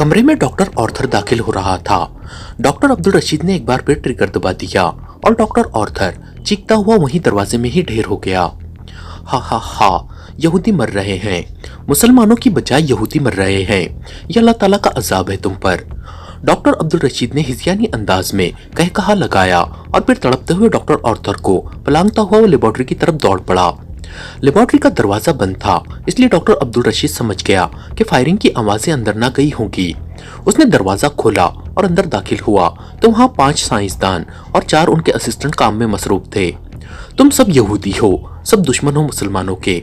कमरे में doctor Arthur दाखिल हो रहा था। डॉक्टर अब्दुल रशीद ने एक बार फिर ट्रिगर दबा दिया और डॉक्टर ऑर्थर चीखता हुआ वहीं दरवाजे में ही ढेर हो गया। हा हा हा, यहूदी मर रहे हैं, मुसलमानों की बजाय यहूदी मर रहे हैं, यह अल्लाह ताला का अजाब है तुम पर। डॉक्टर अब्दुल रशीद ने हिज़यानी अंदाज में कह कहा लगाया और फिर तड़पते हुए डॉक्टर ऑर्थर को पलांगता हुआ वो लेबोरेटरी की तरफ दौड़ पड़ा। लेबोरेटरी का दरवाजा बंद था, इसलिए डॉक्टर अब्दुल रशीद समझ गया कि फायरिंग की आवाजें अंदर ना गई होंगी। उसने दरवाजा खोला और अंदर दाखिल हुआ तो वहां 5 साइंसदान और 4 उनके असिस्टेंट काम में मसरूफ थे। तुम सब यहूदी हो, सब दुश्मन हो मुसलमानों के,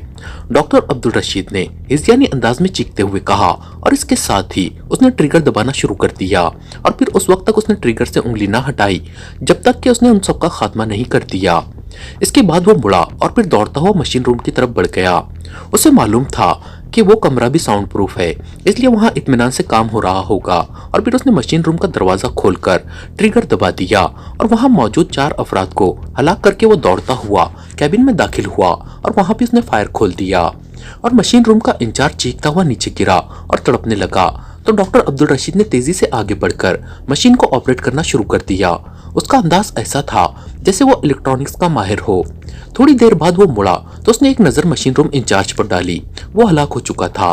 डॉक्टर अब्दुल रशीद ने हिज़यानी अंदाज में चीखते हुए कहा और इसके साथ ही उसने ट्रिगर दबाना शुरू कर दिया और फिर उस वक्त तक उसने ट्रिगर से उंगली ना हटाई जब तक कि उसने उन सबका खात्मा नहीं कर दिया। इसके बाद वो मुड़ा और फिर दौड़ता हुआ मशीन रूम की तरफ बढ़ गया। उसे मालूम था कि वो कमरा भी साउंड प्रूफ है, इसलिए वहां इत्मीनान से काम हो रहा होगा और फिर उसने मशीन रूम का दरवाजा खोलकर ट्रिगर दबा दिया और वहां मौजूद 4 अफराद को हलाक करके वो दौड़ता हुआ कैबिन में दाखिल हुआ और वहां भी उसने फायर खोल दिया और मशीन रूम का इंचार्ज चीखता हुआ नीचे गिरा और तड़पने लगा। तो डॉक्टर अब्दुल रशीद ने तेजी से आगे बढ़कर मशीन को ऑपरेट करना शुरू कर दिया। उसका अंदाज ऐसा था जैसे वो इलेक्ट्रॉनिक्स का माहिर हो। थोड़ी देर बाद वो मुड़ा तो उसने एक नजर मशीन रूम इंचार्ज पर डाली। वो हलाक हो चुका था।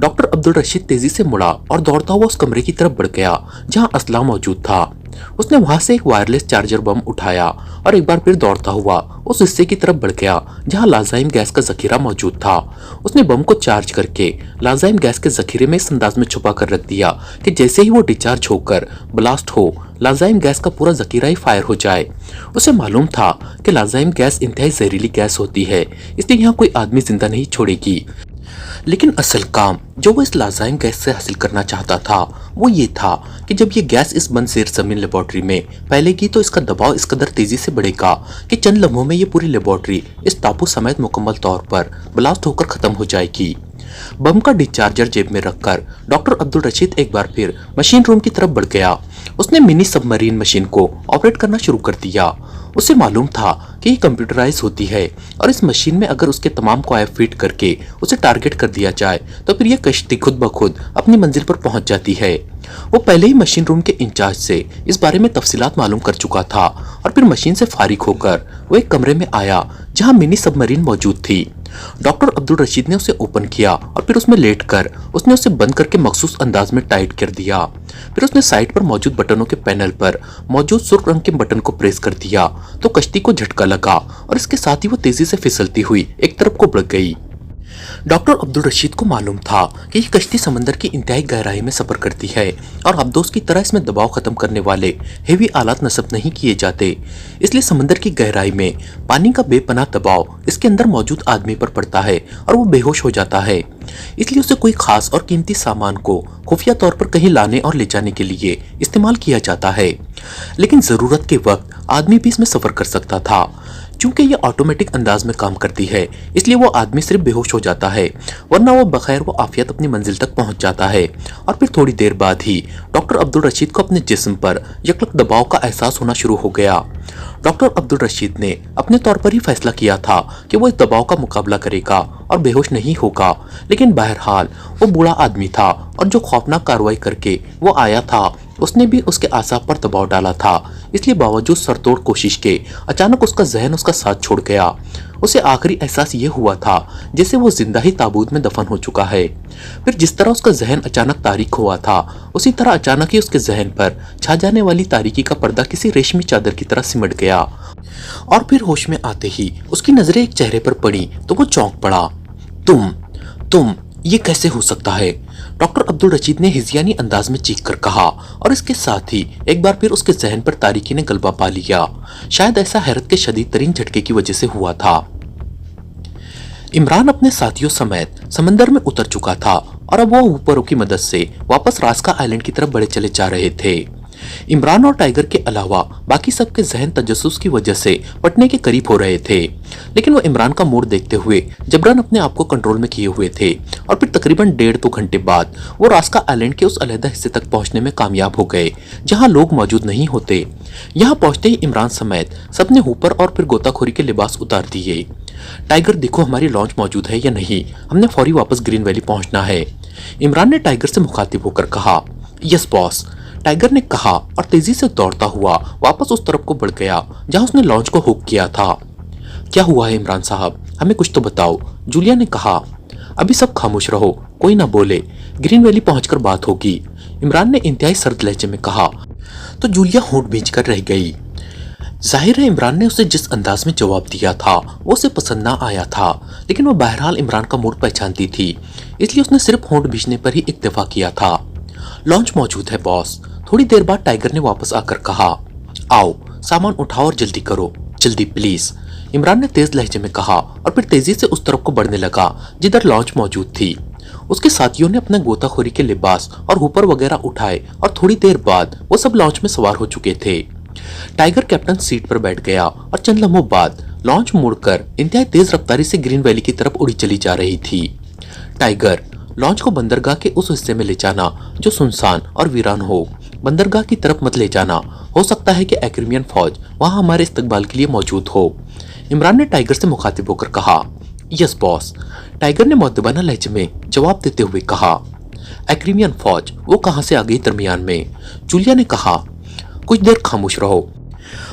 डॉक्टर अब्दुल रशीद तेजी से मुड़ा और दौड़ता हुआ उस कमरे की तरफ बढ़ गया जहां असला मौजूद था। उसने वहां से एक वायरलेस चार्जर बम उठाया और एक बार फिर दौड़ता हुआ उस हिस्से की तरफ बढ़ गया जहां लाजाइम गैस का जखीरा मौजूद था। उसने बम को चार्ज करके लाजाइम गैस के जखीरे में इस अंदाज में छुपा कर रख दिया कि जैसे ही वो डिस्चार्ज होकर ब्लास्ट हो, लाजाइम गैस का पूरा जखीरा ही फायर हो जाए। उसे मालूम था कि लाजाइम गैस इंतहाई जहरीली गैस होती है, इसलिए यहाँ कोई आदमी जिंदा नहीं छोड़ेगी। लेकिन असल काम जो वो इस लाजाइम गैस से हासिल करना चाहता था वो ये था कि जब ये गैस इस बंद जेर जमीन लेबोरेटरी में फैलेगी तो इसका दबाव इस कदर तेजी से बढ़ेगा कि चंद लम्हों में ये पूरी लेबोरेटरी इस टापू समेत मुकम्मल तौर पर ब्लास्ट होकर खत्म हो जाएगी। बम का डिस्चार्जर जेब में रखकर डॉक्टर अब्दुल रशीद एक बार फिर मशीन रूम की तरफ बढ़ गया। उसने मिनी सबमरीन मशीन को ऑपरेट करना शुरू कर दिया। उसे मालूम था कि ये कंप्यूटराइज होती है और इस मशीन में अगर उसके तमाम कॉइल फिट करके उसे टारगेट कर दिया जाए तो फिर यह कश्ती खुद ब खुद अपनी मंजिल पर पहुंच जाती है। वो पहले ही मशीन रूम के इंचार्ज से इस बारे में तफसीलात मालूम कर चुका था और फिर मशीन से फारिग होकर वो एक कमरे में आया जहां मिनी सबमरीन मौजूद थी। डॉक्टर अब्दुल रशीद ने उसे ओपन किया और फिर उसमें लेटकर उसने उसे बंद करके मखसूस अंदाज में टाइट कर दिया। फिर उसने साइड पर मौजूद बटनों के पैनल पर मौजूद सुर्ख रंग के बटन को प्रेस कर दिया तो कश्ती को झटका लगा और इसके साथ ही वो तेजी से फिसलती हुई एक तरफ को बढ़ गई। डॉक्टर अब्दुल रशीद को मालूम था कि ये कश्ती समंदर की इंतहाई गहराई में सफर करती है और अब्दोस की तरह इसमें दबाव खत्म करने वाले हेवी आलात नस्ब नहीं किए जाते, इसलिए समंदर की गहराई में पानी का बेपनाह दबाव इसके अंदर मौजूद आदमी पर पड़ता है और वो बेहोश हो जाता है। इसलिए उसे कोई खास और कीमती सामान को खुफिया तौर पर कहीं लाने और ले जाने के लिए इस्तेमाल किया जाता है, लेकिन जरूरत के वक्त आदमी भी इसमें सफर कर सकता था। चूंकि ये ऑटोमेटिक अंदाज में काम करती है इसलिए वो आदमी सिर्फ बेहोश हो जाता है, वरना वो बखैर वो आफियत अपनी मंजिल तक पहुंच जाता है। और फिर थोड़ी देर बाद ही डॉक्टर अब्दुल रशीद को अपने जिस्म पर यकलक दबाव का एहसास होना शुरू हो गया। डॉक्टर अब्दुल रशीद ने अपने तौर पर ही फैसला किया था कि वो इस दबाव का मुकाबला करेगा और बेहोश नहीं होगा, लेकिन बहरहाल वो बूढ़ा आदमी था और जो खौफनाक कार्रवाई करके वो आया था उसने भी उसके आसाब पर दबाव डाला था, इसलिए बावजूद सरतोड़ कोशिश के अचानक उसका जहन उसका साथ छोड़ गया। उसे आखिरी एहसास ये हुआ था जैसे वो जिंदा ही ताबूत में दफन हो चुका है। फिर जिस तरह उसका जहन अचानक तारीक हुआ था उसी तरह अचानक ही उसके जहन पर छा जाने वाली तारीकी का पर्दा किसी रेशमी चादर की तरह सिमट गया और फिर होश में आते ही उसकी नजरें एक चेहरे पर पड़ी तो वो चौंक पड़ा। तुम ये कैसे हो सकता है? डॉक्टर अब्दुल रशीद ने हिज़यानी अंदाज में चीख कर कहा और इसके साथ ही एक बार फिर उसके जहन पर तारीकी ने गलबा पा लिया। शायद ऐसा हैरत के शदीद तरीन झटके की वजह से हुआ था। इमरान अपने साथियों समेत समंदर में उतर चुका था और अब वो ऊपरों की मदद से वापस रास्का आइलैंड की तरफ बढ़े चले जा रहे थे। इमरान और टाइगर के अलावा बाकी सबके जहन तजस्सुस की वजह से पटने के करीब हो रहे थे, लेकिन वो इमरान का मूड देखते हुए जबरन अपने आप को कंट्रोल में किए हुए थे और फिर तकरीबन 1.5-2 घंटे बाद वो रास्का आइलैंड के उस अलहदा हिस्से तक पहुंचने में कामयाब हो गए जहां लोग मौजूद नहीं होते। यहाँ पहुंचते ही इमरान समेत सबने ऊपर और फिर गोताखोरी के लिबास उतार दिए। टाइगर देखो हमारी लॉन्च मौजूद है या नहीं, हमने फौरी वापस ग्रीन वैली पहुंचना है, इमरान ने टाइगर से मुखातिब होकर कहा। यस बॉस, टाइगर ने कहा और तेजी से दौड़ता हुआ वापस उस तरफ को बढ़ गया जहां उसने लॉन्च को हुक किया था। क्या हुआ है इमरान साहब, हमें कुछ तो बताओ, जूलिया ने कहा। अभी सब खामोश रहो, कोई ना बोले, ग्रीन वैली पहुंचकर बात होगी, इमरान ने इंतहाई सर्द लहजे में कहा। तो जूलिया होंठ भींचकर रह गई। जाहिर है इमरान ने उसे जिस अंदाज में जवाब दिया था वो उसे पसंद ना आया था, लेकिन वो बहरहाल इमरान का मूड पहचानती थी, इसलिए उसने सिर्फ होंठ भींचने पर ही इक्तफा किया था। लॉन्च मौजूद है बॉस, थोड़ी देर बाद टाइगर ने वापस आकर कहा। आओ सामान उठाओ और जल्दी करो, जल्दी प्लीज, इमरान ने तेज लहजे में कहा और फिर तेजी से उस तरफ को बढ़ने लगा जिधर लॉन्च मौजूद थी। उसके साथियों ने अपने गोताखोरी के लिबास और हुपर वगैरह उठाए और थोड़ी देर बाद वो सब लॉन्च में सवार हो चुके थे। टाइगर कैप्टन सीट पर बैठ गया और चंद लम्हों बाद लॉन्च मुड़कर इंतहाई तेज रफ्तारी से ग्रीन वैली की तरफ उड़ी चली जा रही थी। टाइगर, लॉन्च को बंदरगाह के उस हिस्से में ले जाना जो सुनसान और वीरान हो, बंदरगाह की तरफ मत ले जाना, हो सकता है कि एक्रिमियन फौज वहां हमारे इस्तकबाल के लिए मौजूद हो, इमरान ने टाइगर से मुखातिब होकर कहा। यस बॉस, टाइगर ने मुअद्दबाना लहजे में जवाब देते हुए कहा। एक्रिमियन फौज वो कहां से आ गई दरमियान में, जूलिया ने कहा। कुछ देर खामोश रहो,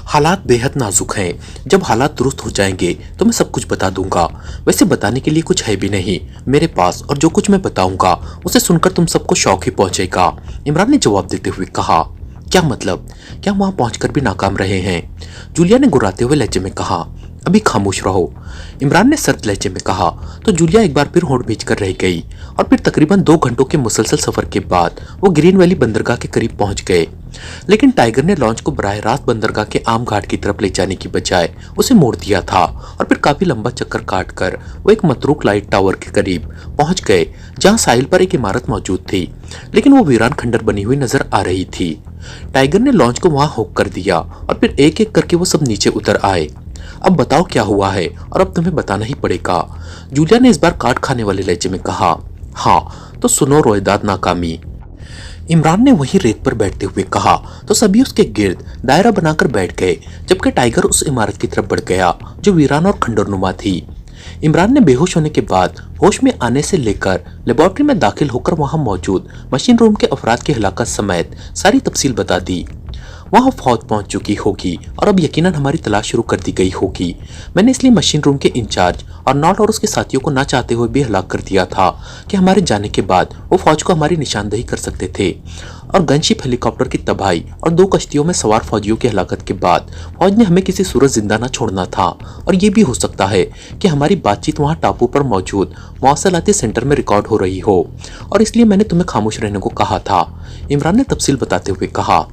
हालात बेहद नाजुक हैं, जब हालात दुरुस्त हो जाएंगे तो मैं सब कुछ बता दूंगा, वैसे बताने के लिए कुछ है भी नहीं मेरे पास, और जो कुछ मैं बताऊंगा उसे सुनकर तुम सबको शौक ही पहुंचेगा, इमरान ने जवाब देते हुए कहा। क्या मतलब, क्या वहां पहुंचकर भी नाकाम रहे हैं, जूलिया ने गुर्राते हुए लहजे में कहा। अभी खामोश रहो, इमरान ने सर्द लहजे में कहा। तो जूलिया एक बार फिर होंठ भींचकर रह गई और फिर तकरीबन 2 घंटों के मुसलसल सफर के बाद वो ग्रीन वैली बंदरगाह के करीब पहुंच गए, लेकिन टाइगर ने लॉन्च को बराह रास्त बंदरगाह के आम घाट की तरफ ले जाने की बजाय उसे मोड़ दिया था और फिर काफी लंबा चक्कर काटकर वो एक मतरूक लाइट टावर के करीब पहुंच गए जहां साहिल पर एक इमारत मौजूद थी, लेकिन वो वीरान खंडर बनी हुई नजर आ रही थी। टाइगर ने लॉन्च को वहां हुक कर दिया और फिर एक एक करके वो सब नीचे उतर आए। अब बताओ क्या हुआ है, और अब तुम्हें बताना ही पड़ेगा, जूलिया ने इस बार काट खाने वाले लहजे में कहा। हाँ तो सुनो रोएदाद नाकामी, इमरान ने वहीं रेत पर बैठते हुए कहा। तो सभी उसके गिर्द दायरा बनाकर बैठ गए जबकि टाइगर उस इमारत की तरफ बढ़ गया जो वीरान और खंडरनुमा थी। इमरान ने बेहोश होने के बाद होश में आने से लेकर लेबोरेटरी में दाखिल होकर वहां मौजूद मशीन रूम के अफराद की हलाकत समेत सारी तफसील बता दी। वहां फौज पहुंच चुकी होगी और अब यकीनन हमारी तलाश शुरू कर दी गई होगी। मैंने इसलिए मशीन रूम के इंचार्ज और नॉट और उसके साथियों को ना चाहते हुए भी हलाक कर दिया था कि हमारे जाने के बाद वो फौज को हमारी निशानदेही कर सकते थे, और गनशिप हेलीकॉप्टर की तबाही और 2 कश्तियों में सवार फौजियों की हलाकत के बाद फौज ने हमें किसी सूरत जिंदा न छोड़ना था, और ये भी हो सकता है कि हमारी बातचीत वहां टापू पर मौजूद मौसलाती सेंटर में रिकॉर्ड हो रही हो, और इसलिए मैंने तुम्हें खामोश रहने को कहा था, इमरान ने तफसील बताते हुए कहा।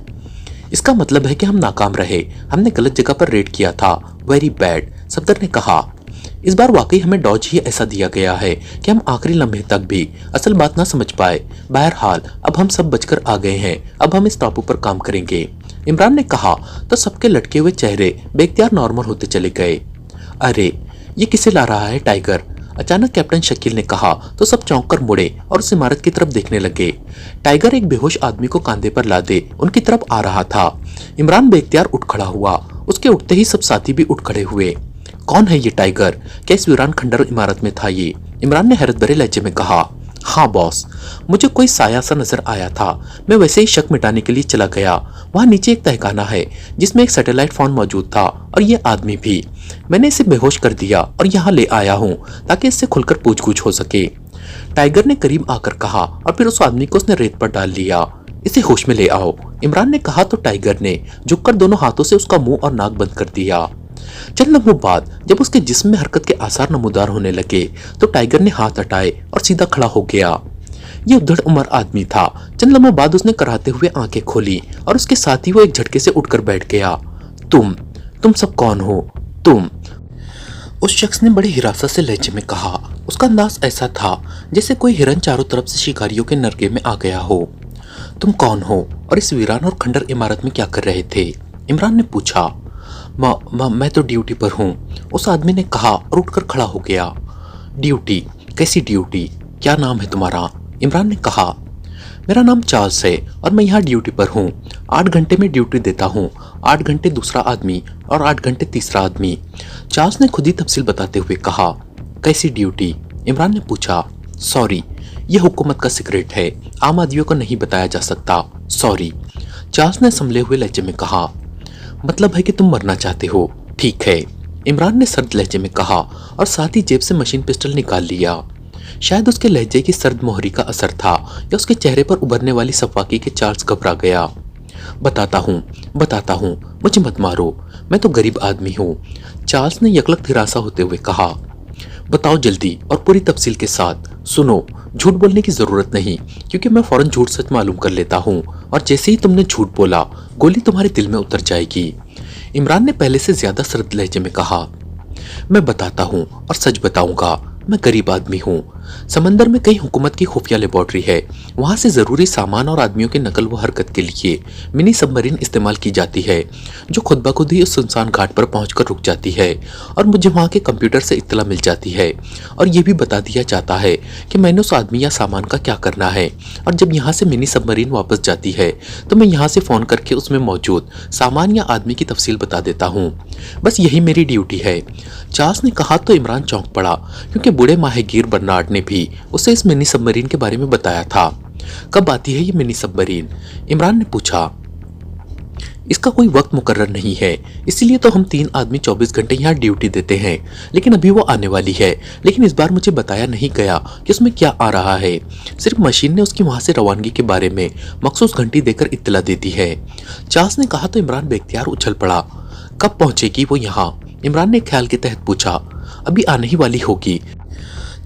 इसका मतलब है कि हम नाकाम रहे, हमने गलत जगह पर रेड किया था, वेरी बैड, सफदर ने कहा। इस बार वाकई हमें डॉज ही ऐसा दिया गया है कि हम आखिरी लम्हे तक भी असल बात ना समझ पाए। बहरहाल अब हम सब बचकर आ गए हैं, अब हम इस टापू पर काम करेंगे, इमरान ने कहा। तो सबके लटके हुए चेहरे बेख्तियार नॉर्मल होते चले गए। अरे ये किसे ला रहा है टाइगर, अचानक कैप्टन शकील ने कहा। तो सब चौंक कर मुड़े और उस इमारत की तरफ देखने लगे। टाइगर एक बेहोश आदमी को कांधे पर लादे उनकी तरफ आ रहा था। इमरान बेख्तियार उठ खड़ा हुआ, उसके उठते ही सब साथी भी उठ खड़े हुए। कौन है ये टाइगर, क्या इस वीरान खंडर इमारत में था ये, इमरान ने हैरत भरे लहजे में कहा। हाँ बॉस, मुझे कोई साया सा नजर आया था, मैं वैसे ही शक मिटाने के लिए चला गया। वहां नीचे एक तहखाना है जिसमें एक सैटेलाइट फोन मौजूद था और ये आदमी भी। मैंने इसे बेहोश कर दिया और यहाँ ले आया हूँ ताकि इससे खुलकर पूछ-गूछ हो सके, टाइगर ने करीब आकर कहा, और फिर उस आदमी को उसने रेत पर डाल लिया। इसे होश में ले आओ, इमरान ने कहा। तो टाइगर ने झुककर दोनों हाथों से उसका मुंह और नाक बंद कर दिया। चंद लम्हों बाद जब उसके जिस्म में हरकत के आसार नमूदार होने लगे तो टाइगर ने हाथ हटाए और सीधा खड़ा हो गया। ये उधड़ उम्र आदमी था। चंद लम्हों बाद उसने कराहते हुए आंखें खोली और उसके साथ ही वो एक झटके से उठकर बैठ गया। तुम सब कौन हो, तुम, उस शख्स ने बड़ी हिरासत से लहजे में कहा। उसका अंदाज ऐसा था जैसे कोई हिरन चारों तरफ से शिकारियों के नरगे में आ गया हो। तुम कौन हो और इस वीरान और खंडर इमारत में क्या कर रहे थे, इमरान ने पूछा। मैं तो ड्यूटी पर हूँ, उस आदमी ने कहा और उठकर खड़ा हो गया। ड्यूटी, कैसी ड्यूटी, क्या नाम है तुम्हारा, इमरान ने कहा। मेरा नाम चार्ल्स है और मैं यहाँ ड्यूटी पर हूँ। 8 घंटे में ड्यूटी देता हूँ, 8 घंटे दूसरा आदमी और 8 घंटे तीसरा आदमी, चार्ल्स ने खुद ही तफसील बताते हुए कहा। कैसी ड्यूटी, इमरान ने पूछा। सॉरी, यह हुकूमत का सीक्रेट है, आम आदमियों को नहीं बताया जा सकता। सॉरी, चार्ल्स ने संभले हुए लहजे में कहा। मतलब है कि तुम मरना चाहते हो? ठीक है, इमरान ने सर्द लहजे में कहा और साथ ही जेब से मशीन पिस्टल निकाल लिया। शायद उसके लहजे की सर्द मोहरी का असर था या उसके चेहरे पर उभरने वाली सफाकी के चार्ल्स घबरा गया। बताता हूँ, मुझे मत मारो, मैं तो गरीब आदमी हूँ, चार्ल्स ने यकलक निराशा होते हुए कहा। बताओ जल्दी और पूरी तफसील के साथ। सुनो, झूठ बोलने की जरूरत नहीं, क्योंकि मैं फौरन झूठ सच मालूम कर लेता हूँ और जैसे ही तुमने झूठ बोला गोली तुम्हारे दिल में उतर जाएगी। इमरान ने पहले से ज्यादा सर्द लहजे में कहा। मैं बताता हूँ और सच बताऊंगा, मैं गरीब आदमी हूँ। समंदर में कई हुकूमत की खुफिया लेबोरेटरी है, वहां से जरूरी सामान और आदमियों की नकल व हरकत के लिए मिनी सबमरीन इस्तेमाल की जाती है, जो खुद ब खुद ही उस सुनसान घाट पर पहुंचकर रुक जाती है और मुझे वहां के कंप्यूटर से इत्तला मिल जाती है और ये भी बता दिया जाता है कि मैंने उस आदमी या सामान का क्या करना है। और जब यहाँ से मिनी सबमरीन वापस जाती है तो मैं यहाँ से फोन करके उसमें मौजूद सामान या आदमी की तफसील बता देता हूँ। बस यही मेरी ड्यूटी है। चार्ल्स ने कहा तो इमरान चौंक पड़ा, क्योंकि बूढ़े माहिरगीर बर्नार्ड ने भी उसे इस मिनी सबमरीन के बारे में बताया था। कब आती है ये मिनी सबमरीन? इमरान ने पूछा। इसका कोई वक्त मुकर्रर नहीं है, इसीलिए तो हम 3 आदमी 24 घंटे यहाँ ड्यूटी देते हैं, लेकिन अभी वो आने वाली है। लेकिन इस बार मुझे बताया नहीं गया कि उसमें क्या आ रहा है, सिर्फ मशीन ने उसकी वहां से रवानगी के बारे में मखसूस घंटी देकर इत्तला देती है। चार्ल्स ने कहा तो इमरान बेख्तियार उछल पड़ा। कब पहुंचेगी वो यहाँ? इमरान ने ख्याल के तहत पूछा। अभी आने ही वाली होगी,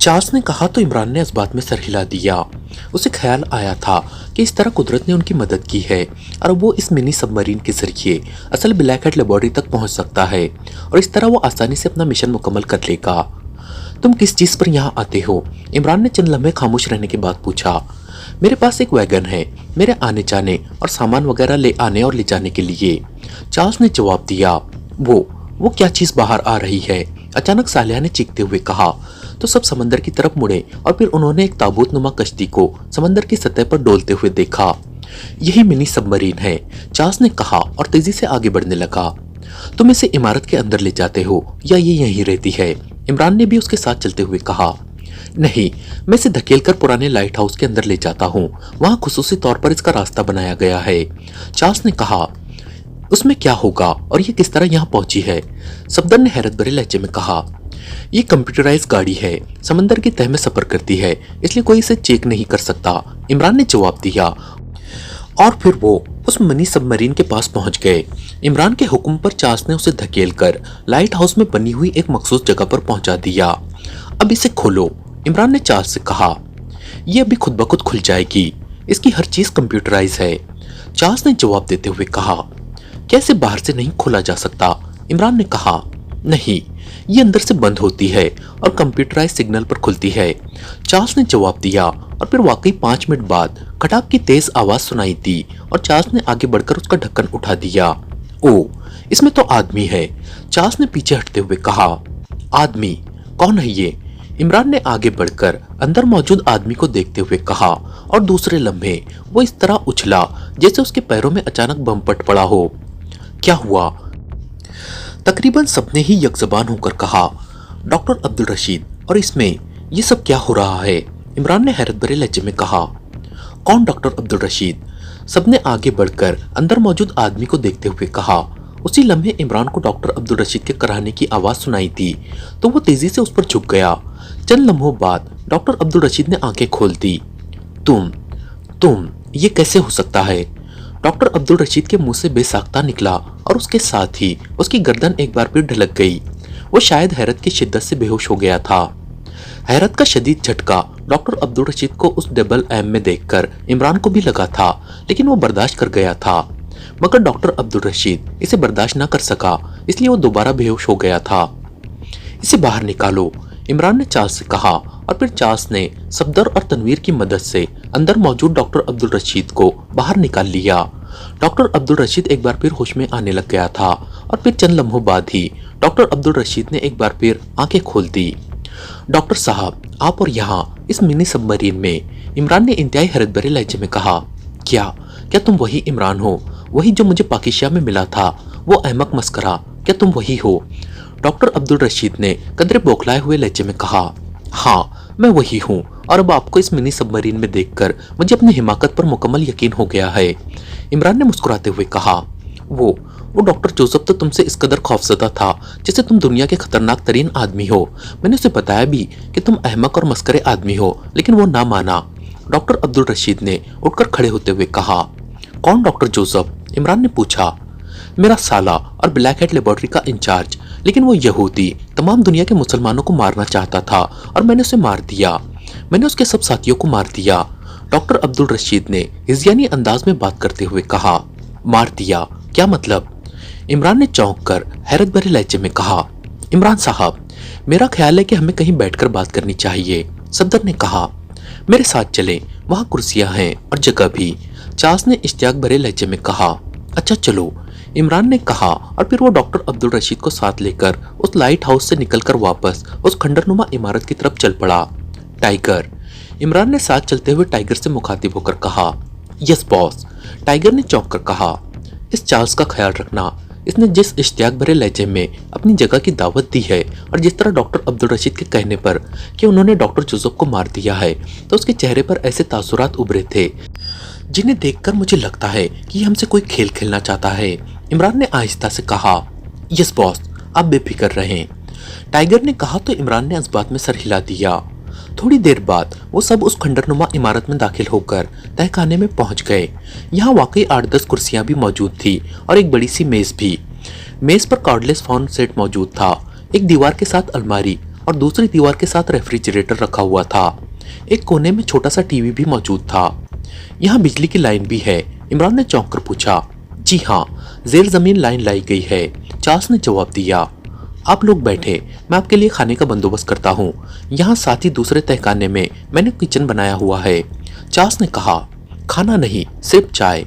चार्ल्स ने कहा तो इमरान ने इस बात में सर हिला दिया। उसे ख्याल आया था कि इस तरह कुदरत ने उनकी मदद की है और वो इस मिनी सबमरीन के जरिए असल ब्लैक हेड लेबोरेटरी तक पहुंच सकता है और इस तरह वो आसानी से अपना मिशन मुकम्मल कर लेगा। तुम किस चीज पर यहाँ आते हो? इमरान ने चंद लम्हे खामोश रहने के बाद पूछा। मेरे पास एक वैगन है, मेरे आने जाने और सामान वगैरह ले आने और ले जाने के लिए, चार्ल्स ने जवाब दिया। वो क्या चीज बाहर आ रही है? अचानक सालिया ने चीखते हुए कहा तो सब समंदर की तरफ मुड़े और फिर उन्होंने एक ताबूत नुमा कश्ती को समंदर की सतह पर डोलते हुए देखा। यही मिनी सबमरीन है, चार्ल्स ने कहा और तेजी से आगे बढ़ने लगा। तुम इसे इमारत के अंदर ले जाते हो या ये यहीं रहती है? इमरान ने भी उसके साथ चलते हुए कहा। नहीं, मैं इसे धकेलकर पुराने लाइट हाउस के अंदर ले जाता हूँ, वहां खुसूसी तौर पर इसका रास्ता बनाया गया है, चार्ल्स ने कहा। उसमें क्या होगा और ये किस तरह यहाँ पहुंची है? सफदर ने हैरत भरे लहजे में कहा। ये कंप्यूटराइज गाड़ी है, समंदर की तह में सफर करती है, इसलिए कोई इसे चेक नहीं कर सकता, इमरान ने जवाब दिया। और फिर वो उस मिनी सबमरीन के पास पहुंच गए। इमरान के हुक्म पर चार्ल्स ने उसे धकेलकर लाइट हाउस में बनी हुई एक मखसूस जगह पर पहुंचा दिया। अब इसे खोलो, इमरान ने चार्ल्स से कहा। यह अभी खुद ब खुद खुल जाएगी, इसकी हर चीज कंप्यूटराइज है, चार्ल्स ने जवाब देते हुए कहा। कैसे बाहर से नहीं खोला जा सकता? इमरान ने कहा। नहीं, ये अंदर से बंद होती है और कंप्यूटराइज सिग्नल पर खुलती है, चार्ल्स ने जवाब दिया। और फिर वाकई 5 मिनट बाद खटाक की तेज आवाज सुनाई दी और चार्ल्स ने आगे बढ़कर उसका ढक्कन उठा दिया। ओ, इसमें तो आदमी है, चार्ल्स ने पीछे हटते हुए कहा। आदमी? कौन है ये? इमरान ने आगे बढ़कर अंदर मौजूद आदमी को देखते हुए कहा और दूसरे लम्हे वो इस तरह उछला जैसे उसके पैरों में अचानक बम पट पड़ा हो। क्या हुआ? तकरीबन सबने ही यकजबान होकर कहा, डॉक्टर अब्दुल रशीद, और इसमें ये सब क्या हो रहा है? इमरान ने हैरत भरे लहजे में कहा। कौन डॉक्टर अब्दुल रशीद? सबने आगे बढ़कर अंदर मौजूद आदमी को देखते हुए कहा। उसी लम्हे इमरान को डॉक्टर अब्दुल रशीद के कराहने की आवाज सुनाई दी तो वो तेजी से उस पर झुक गया। चंद लम्हों बाद डॉक्टर अब्दुल रशीद ने आंखें खोल दी। तुम ये कैसे हो सकता है? डॉक्टर अब्दुल रशीद के मुंह से बेसाख्ता निकला और उसके साथ ही उसकी गर्दन एक बार फिर ढलक गई। वो शायद हैरत की शिद्दत से बेहोश हो गया था। हैरत का शदीद झटका डॉक्टर अब्दुल रशीद को उस डबल एम में देखकर इमरान को भी लगा था, लेकिन वो बर्दाश्त कर गया था। मगर डॉक्टर अब्दुल रशीद इसे बर्दाश्त न कर सका, इसलिए वो दोबारा बेहोश हो गया था। इसे बाहर निकालो, इमरान ने चार्ल्स से कहा और फिर चार्ल्स ने सफदर और तनवीर की मदद से अंदर मौजूद डॉक्टर अब्दुल रशीद को बाहर निकाल लिया। डॉक्टर अब्दुल रशीद एक बार फिर होश में आने लग गया था और फिर चंद लम्हों बाद ही डॉक्टर अब्दुल रशीद ने एक बार फिर आंखें खोल दी। डॉक्टर साहब, आप और यहाँ इस मिनी सबमरीन में, इमरान ने इंतहाई हैरत भरे लहजे में कहा। क्या तुम वही इमरान हो? वही जो मुझे पाकिस्तान में मिला था, वो अहमक मस्करा, क्या तुम वही हो? डॉक्टर अब्दुल रशीद ने कदरे बौखलाए हुए लहजे में कहा। हाँ, मैं वही हूँ और अब आपको इस मिनी सबमरीन में देखकर मुझे अपनी हिमाकत पर मुकम्मल यकीन हो गया है। इमरान ने मुस्कुराते हुए कहा, वो डॉक्टर जोसेफ तो तुमसे इस कदर खौफजदा था जैसे तुम दुनिया के खतरनाक तरीन आदमी हो। मैंने उसे बताया भी कि तुम अहमक और मस्करे आदमी हो, लेकिन वो ना माना। डॉक्टर अब्दुल रशीद ने उठकर खड़े होते हुए कहा। कौन डॉक्टर जोसेफ? इमरान ने पूछा। मेरा साला और ब्लैक हेड लेबोरेटरी का इंचार्ज, लेकिन वो यहूदी तमाम दुनिया के मुसलमानों को मारना चाहता था और मैंने उसे मार दिया। मैंने उसके सब साथियों को मार दिया। डॉक्टर अब्दुल रशीद ने हिज़्यानी अंदाज में बात करते हुए कहा। मार दिया? क्या मतलब? इमरान ने चौंक कर हैरत भरे लहजे में कहा। इमरान साहब, मेरा ख्याल है कि हमें कहीं बैठकर बात करनी चाहिए, सफदर ने कहा। मेरे साथ चलें, वहाँ कुर्सियां हैं और जगह भी, चार्ल्स ने इश्तियाक भरे लहजे में कहा। अच्छा चलो, इमरान ने कहा और फिर वो डॉक्टर अब्दुल रशीद को साथ लेकर उस लाइट हाउस से निकलकर वापस उस खंडरनुमा इमारत की तरफ चल पड़ा। टाइगर, इमरान ने साथ चलते हुए टाइगर से मुखातिब होकर कहा। यस बॉस, टाइगर ने चौंक कर कहा। इस चार्ल्स का ख्याल रखना, इसने जिस इश्तियाक भरे लहजे में अपनी जगह की दावत दी है और जिस तरह डॉक्टर अब्दुल रशीद के कहने पर कि उन्होंने डॉक्टर जोसेफ को मार दिया है, तो उसके चेहरे पर ऐसे तासुरात उभरे थे जिन्हें देखकर मुझे लगता है कि हमसे कोई खेल खेलना चाहता है। इमरान ने आहिस्ता से कहा। यस बॉस, आप बेफिक्र रहें, टाइगर ने कहा तो इमरान ने इस बात में सर हिला दिया। थोड़ी देर बाद वो सब उस खंडरनुमा इमारत में दाखिल होकर तहखाने में पहुंच गए। यहाँ वाकई 8-10 कुर्सियां भी मौजूद थी और एक बड़ी सी मेज भी। मेज पर कॉर्डलेस फोन सेट मौजूद था। एक दीवार के साथ अलमारी और दूसरी दीवार के साथ रेफ्रिजरेटर रखा हुआ था। एक कोने में छोटा सा टीवी भी मौजूद था। यहाँ बिजली की लाइन भी है? इमरान ने चौंक कर पूछा। जी हाँ, जेर जमीन लाइन लाई गई है, चार्ल्स ने जवाब दिया। आप लोग बैठे, मैं आपके लिए खाने का बंदोबस्त करता हूँ। यहाँ साथ ही दूसरे तहखाने में मैंने किचन बनाया हुआ है, चार्ल्स ने कहा। खाना नहीं, सिर्फ चाय,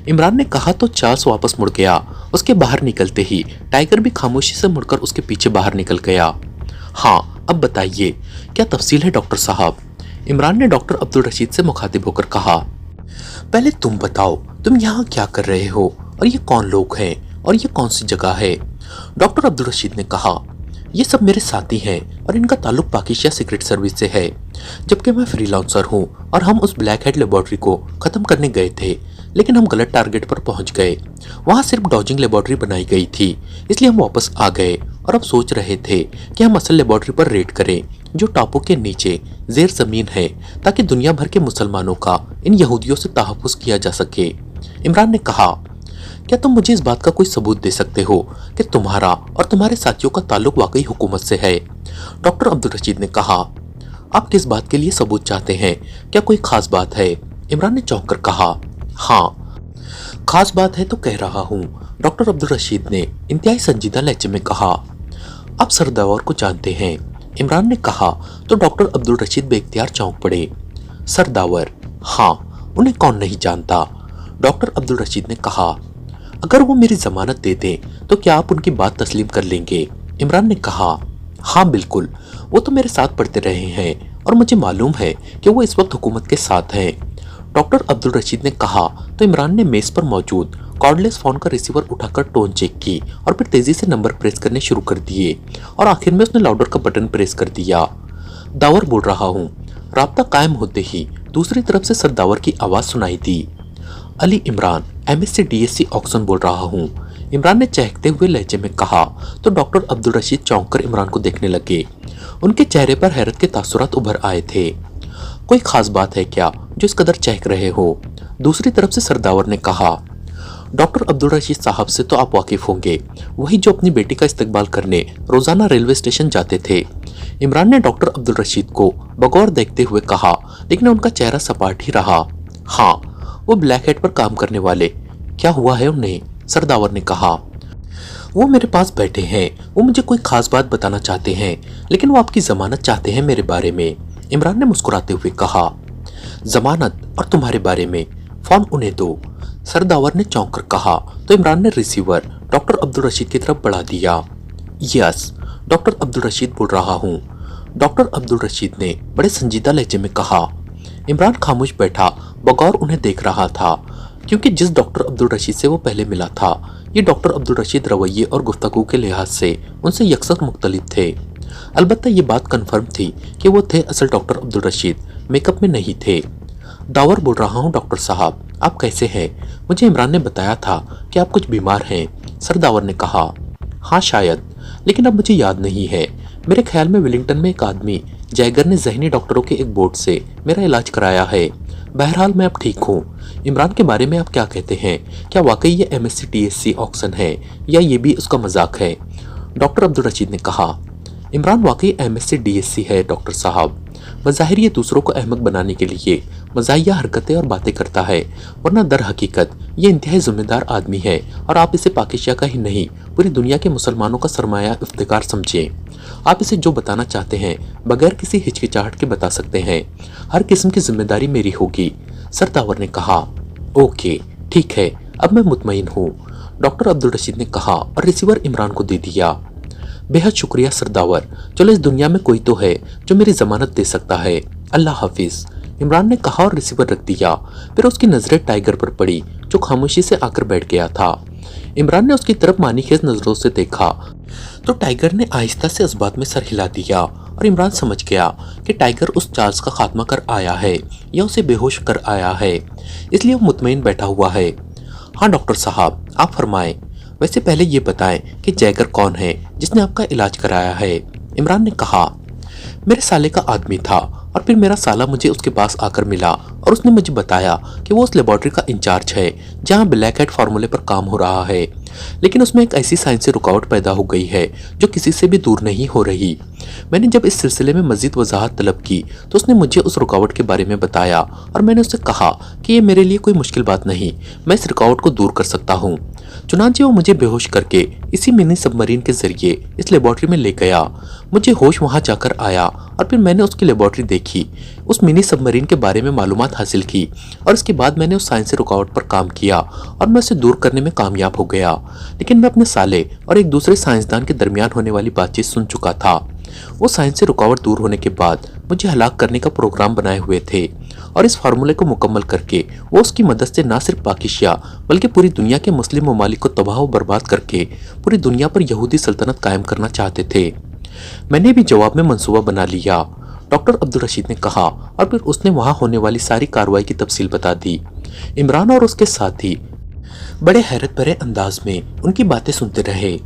इमरान ने कहा तो चार्ल्स वापस मुड़ गया। उसके बाहर निकलते ही टाइगर भी खामोशी से मुड़कर उसके पीछे बाहर निकल गया। हाँ, अब बताइए क्या तफसील है डॉक्टर साहब? इमरान ने डॉक्टर अब्दुल रशीद से मुखातिब होकर कहा। पहले तुम बताओ, तुम यहाँ क्या कर रहे हो और ये कौन लोग हैं और ये कौन सी जगह है? डॉक्टर अब्दुल रशीद ने कहा। ये सब मेरे साथी हैं और इनका ताल्लुक पाकिस्तान सीक्रेट सर्विस से है, जबकि मैं फ्रीलांसर हूँ और हम उस ब्लैक हेड लेबोरेटरी को खत्म करने गए थे, लेकिन हम गलत टारगेट पर पहुंच गए। वहाँ सिर्फ डॉजिंग लेबोरेटरी बनाई गई थी, इसलिए हम वापस आ गए और अब सोच रहे थे कि हम असल लेबोरेटरी पर रेड करें जो टापू के नीचे जेर जमीन है, ताकि दुनिया भर के मुसलमानों का इन यहूदियों से तहफ़्फ़ुज़ किया जा सके। इमरान ने कहा। क्या तुम मुझे इस बात का कोई सबूत दे सकते हो कि तुम्हारा और तुम्हारे साथियों का ताल्लुक वाकई हुकूमत से है? डॉक्टर अब्दुल रशीद ने कहा। आप किस बात के लिए सबूत चाहते हैं? क्या कोई खास बात है? इमरान ने चौंक कर कहा। हाँ, खास बात है तो कह रहा हूँ, डॉक्टर अब्दुल रशीद ने इंतहाई संजीदा लहजे में कहा। आप सरदावर को जानते हैं? इमरान ने कहा तो डॉक्टर अब्दुल रशीद बेख्तियार चौंक पड़े। सरदावर? हाँ, उन्हें कौन नहीं जानता? डॉक्टर अब्दुल रशीद ने कहा। अगर वो मेरी जमानत दे दें तो क्या आप उनकी बात तस्लीम कर लेंगे? इमरान ने कहा। हाँ बिल्कुल, वो तो मेरे साथ पढ़ते रहे हैं और मुझे मालूम है कि वो इस वक्त हुकूमत के साथ हैं। डॉक्टर अब्दुल रशीद ने कहा तो इमरान ने मेज पर मौजूद कॉर्डलेस फोन का रिसीवर उठाकर टोन चेक की और फिर तेजी से नंबर प्रेस करने शुरू कर दिए और आखिर में उसने लाउडर का बटन प्रेस कर दिया। दावर बोल रहा हूँ। राब्ता कायम होते ही दूसरी तरफ से सरदावर की आवाज सुनाई दी। Ali Imran, MSc DSc Oxon बोल रहा हूँ, इमरान ने चहकते हुए लहजे में कहा तो डॉक्टर अब्दुल रशीद चौंक कर इमरान को देखने लगे। उनके चेहरे पर हैरत के तासुरात उभर आए थे। कोई खास बात है क्या जो इस कदर चहक रहे हो? दूसरी तरफ से सरदावर ने कहा। डॉक्टर अब्दुल रशीद साहब से तो आप वाकिफ होंगे, वही जो अपनी बेटी का इस्तकबाल करने रोजाना रेलवे स्टेशन जाते थे। इमरान ने डॉक्टर अब्दुल रशीद को बगौर देखते हुए कहा, लेकिन उनका चेहरा सपाट ही रहा। हाँ, वो ब्लैक हेड पर काम करने वाले, क्या हुआ है उन्हें? सरदावर ने कहा। वो मेरे पास बैठे हैं, वो मुझे कोई खास बात बताना चाहते हैं, लेकिन वो आपकी जमानत चाहते हैं मेरे बारे में। इमरान ने मुस्कुराते हुए कहा। जमानत और तुम्हारे बारे में? फोन उन्हें दो, सरदावर ने चौंक कर कहा तो इमरान ने रिसीवर डॉक्टर अब्दुल रशीद की तरफ बढ़ा दिया। यस, डॉक्टर अब्दुल रशीद बोल रहा हूँ, डॉक्टर अब्दुल रशीद ने बड़े संजीदा लहजे में कहा। इमरान खामोश बैठा बगौर उन्हें देख रहा था, क्योंकि जिस डॉक्टर अब्दुल रशीद से वो पहले मिला था, ये डॉक्टर अब्दुल रशीद रवैये और गुफ्तगू के लिहाज से उनसे यकसर मुख्तलिफ थे। अलबत्ता ये बात कन्फर्म थी कि वो थे असल डॉक्टर अब्दुल रशीद, मेकअप में नहीं थे। दावर बोल रहा हूँ डॉक्टर साहब, आप कैसे हैं? मुझे इमरान ने बताया था कि आप कुछ बीमार हैं। सर दावर ने कहा, हाँ शायद, लेकिन अब मुझे याद नहीं है। मेरे ख्याल में विलिंगटन में एक आदमी जैगर ने ज़हनी डॉक्टरों के एक बोर्ड से मेरा इलाज कराया है। बहरहाल मैं अब ठीक हूँ। इमरान के बारे में आप क्या कहते हैं? क्या वाकई ये MSc TSc ऑक्शन है या ये भी उसका मजाक है? डॉक्टर अब्दुल रशीद ने कहा, इमरान वाकई MSc DSc है डॉक्टर साहब। बज़ाहिर ये दूसरों को अहमक बनाने के लिए मज़ाहिया हरकतें और बातें करता है, वरना दर हकीकत ये इंतहाई जिम्मेदार आदमी है और आप इसे पाकिस्तान का ही नहीं पूरी दुनिया के मुसलमानों का सरमाया इफ्तिकार समझें। आप इसे जो बताना चाहते हैं बगैर किसी हिचकिचाहट के बता सकते हैं। हर किस्म की जिम्मेदारी मेरी होगी। सर दावर ने कहा, ओके ठीक है, अब मैं मुतमईन हूँ, डॉक्टर अब्दुल रशीद ने कहा और रिसीवर इमरान को दे दिया। बेहद शुक्रिया सरदावर, चलो इस दुनिया में कोई तो है जो मेरी जमानत दे सकता है। अल्लाह हाफिज, इमरान ने कहा और रिसीवर रख दिया। फिर उसकी नजरें टाइगर पर पड़ी जो खामोशी से आकर बैठ गया था। इमरान ने उसकी तरफ मानीखेज नजरों से देखा तो टाइगर ने आहिस्ता से इस बात में सर हिला दिया और इमरान समझ गया कि टाइगर उस चार्ज का खात्मा कर आया है या उसे बेहोश कर आया है, इसलिए वो मुतमईन बैठा हुआ है। हाँ डॉक्टर साहब, आप फरमाएं। वैसे पहले ये बताएं कि जैगर कौन है जिसने आपका इलाज कराया है? इमरान ने कहा, मेरे साले का आदमी था और फिर मेरा साला मुझे उसके पास आकर मिला और उसने मुझे बताया कि वो उस लेबॉर्ट्री का इंचार्ज है जहां ब्लैक हेड फार्मूले पर काम हो रहा है, लेकिन उसमें एक ऐसी साइंसी रुकावट पैदा हो गई है जो किसी से भी दूर नहीं हो रही। मैंने जब इस सिलसिले में मजीद वजाहत तलब की तो उसने मुझे उस रुकावट के बारे में बताया और मैंने उससे कहा कि ये मेरे लिए कोई मुश्किल बात नहीं, मैं इस रुकावट को दूर कर सकता हूँ। चुनांचे वो मुझे बेहोश करके इसी मिनी सबमरीन के जरिए इस लेबॉर्ट्री में ले गया। मुझे होश वहां जाकर आया और फिर मैंने उसकी लेबॉर्ट्री देखी, उस मिनी सबमरीन के बारे में मालूमात हासिल की और इसके बाद मैंने उस साइंसी रुकावट पर काम किया और मैं उसे दूर करने में कामयाब हो गया। लेकिन मैं अपने साले और एक दूसरे साइंसदान के दरमियान होने वाली बातचीत सुन चुका था। वो साइंसी रुकावट दूर होने के बाद मुझे हलाक करने का प्रोग्राम बनाए हुए थे और इस फार्मूले को मुकम्मल करके वो उसकी मदद से न सिर्फ पाकिस्तान बल्कि पूरी दुनिया के मुस्लिम ममालिक को तबाह व बर्बाद करके पूरी दुनिया पर यहूदी सल्तनत कायम करना चाहते थे। मैंने भी जवाब में मंसूबा बना लिया, डॉक्टर अब्दुल रशीद ने कहा और फिर उसने वहां होने वाली सारी कार्रवाई की तफसील बता दी। इमरान और उसके साथी बड़े हैरत भरे अंदाज में उनकी बातें सुनते रहे।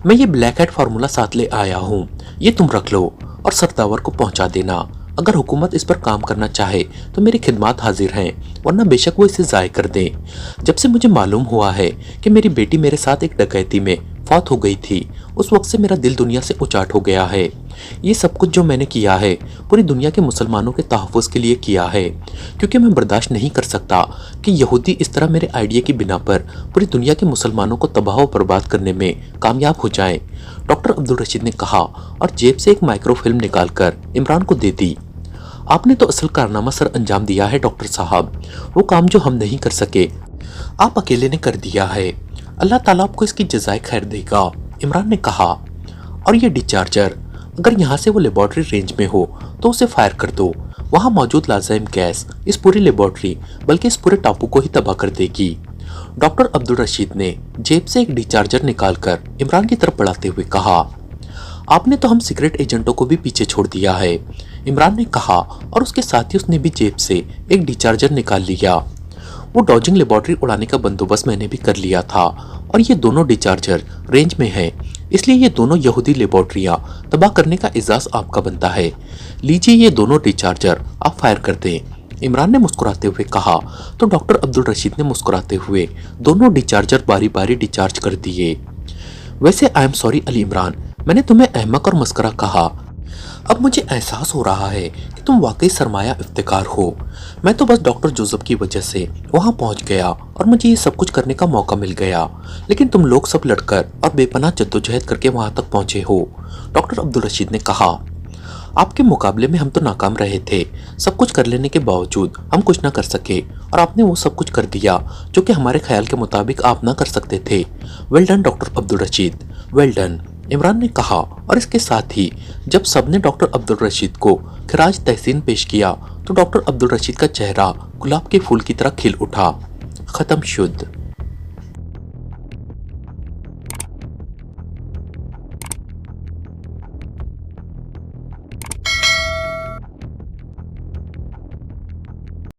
मैं ये ब्लैक हेड फार्मूला साथ ले आया हूँ, ये तुम रख लो और सरदावर को पहुंचा देना। अगर हुकूमत इस पर काम करना चाहे तो मेरी खिदमत हाजिर हैं, वरना बेशक वो इसे ज़ाय कर दें। जब से मुझे मालूम हुआ है कि मेरी बेटी मेरे साथ एक डकैती में फौत हो गई थी, उस वक्त से मेरा दिल दुनिया से उचाट हो गया है। ये सब कुछ जो मैंने किया है पूरी दुनिया के मुसलमानों के तहफ़्फ़ुज़ के लिए किया है, क्योंकि मैं बर्दाश्त नहीं कर सकता कि यहूदी इस तरह मेरे आइडिया की बिना पर पूरी दुनिया के मुसलमानों को तबाह व बर्बाद करने में कामयाब हो जाएं। डॉक्टर अब्दुल रशीद ने कहा और जेब से एक माइक्रोफिल्म निकालकर इमरान को दे दी। आपने तो असल कारनामा सर अंजाम दिया है डॉक्टर साहब, वो काम जो हम नहीं कर सके आप अकेले ने कर दिया है। अल्लाह ताला आपको इसकी जज़ाए खैर देगा, इमरान ने कहा। और ये डिस्चार्जर, अगर यहाँ से वो लेबॉर्ट्री रेंज में हो तो उसे फायर कर दो। वहाँ मौजूद लाज़िम गैस इस पूरी लेबॉर्ट्री बल्कि इस पूरे टापू को ही तबाह कर देगी। डॉक्टर अब्दुल रशीद ने जेब से एक डिस्चार्जर निकालकर इमरान की तरफ बढ़ाते हुए कहा, आपने तो हम सीक्रेट एजेंटों को भी पीछे छोड़ दिया है, इमरान ने कहा और उसके साथ ही उसने भी जेब से एक डिस्चार्जर निकाल लिया। वो डॉजिंग लेबॉर्ट्री उड़ाने का बंदोबस्त मैंने भी कर लिया था और ये दोनों डिस्चार्जर रेंज में हैं, इसलिए ये दोनों यहूदी लेबॉर्ट्रियां तबाह करने का इजाज़ आपका बनता है। लीजिए ये दोनों डिस्चार्जर आप फायर कर दें, इमरान ने मुस्कुराते हुए कहा तो डॉक्टर अब्दुल रशीद ने मुस्कुराते हुए दोनों डिस्चार्जर बारी बारी डिस्चार्ज कर दिए। वैसे I am sorry Ali Imran, मैंने तुम्हें अहमक और मस्करा कहा। अब मुझे एहसास हो रहा है कि तुम वाकई सरमाया इफ्तिकार हो। मैं तो बस डॉक्टर जोसेफ की वजह से वहां पहुंच गया और मुझे ये सब कुछ करने का मौका मिल गया, लेकिन तुम लोग सब लड़कर और बेपनाह जद्दोजहद करके वहां तक पहुंचे हो, डॉक्टर अब्दुल रशीद ने कहा। आपके मुकाबले में हम तो नाकाम रहे थे, सब कुछ कर लेने के बावजूद हम कुछ ना कर सके और आपने वो सब कुछ कर दिया जो कि हमारे ख्याल के मुताबिक आप ना कर सकते थे। Well done doctor Abdul Rashid, well done, Imran ने कहा और इसके साथ ही जब सबने डॉक्टर अब्दुल रशीद को खराज तहसीन पेश किया तो डॉक्टर अब्दुल रशीद का चेहरा गुलाब के फूल की तरह खिल उठा। खत्म शुद्ध।